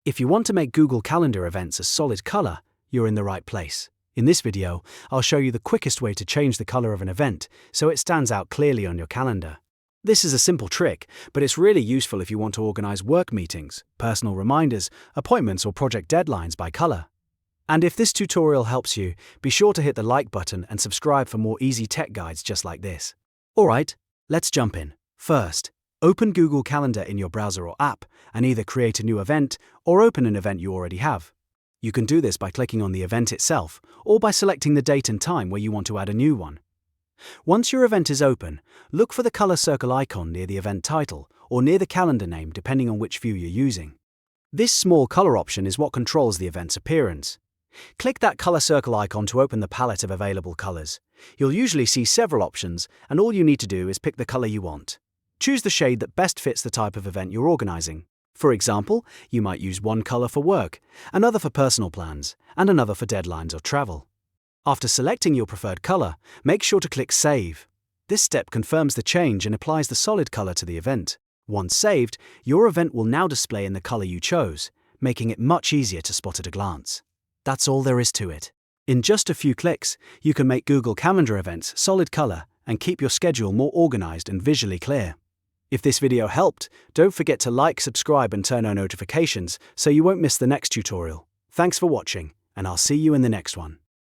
If you want to make Google Calendar events a solid color, you're in the right place. In this video, I'll show you the quickest way to change the color of an event so it stands out clearly on your calendar. This is a simple trick, but it's really useful if you want to organize work meetings, personal reminders, appointments, or project deadlines by color. And if this tutorial helps you, be sure to hit the like button and subscribe for more easy tech guides just like this. Alright, let's jump in. First, open Google Calendar in your browser or app and either create a new event or open an event you already have. You can do this by clicking on the event itself or by selecting the date and time where you want to add a new one. Once your event is open, look for the color circle icon near the event title or near the calendar name depending on which view you're using. This small color option is what controls the event's appearance. Click that color circle icon to open the palette of available colors. You'll usually see several options, and all you need to do is pick the color you want. Choose the shade that best fits the type of event you're organizing. For example, you might use one color for work, another for personal plans, and another for deadlines or travel. After selecting your preferred color, make sure to click Save. This step confirms the change and applies the solid color to the event. Once saved, your event will now display in the color you chose, making it much easier to spot at a glance. That's all there is to it. In just a few clicks, you can make Google Calendar events solid color and keep your schedule more organized and visually clear. If this video helped, don't forget to like, subscribe, and turn on notifications so you won't miss the next tutorial. Thanks for watching, and I'll see you in the next one.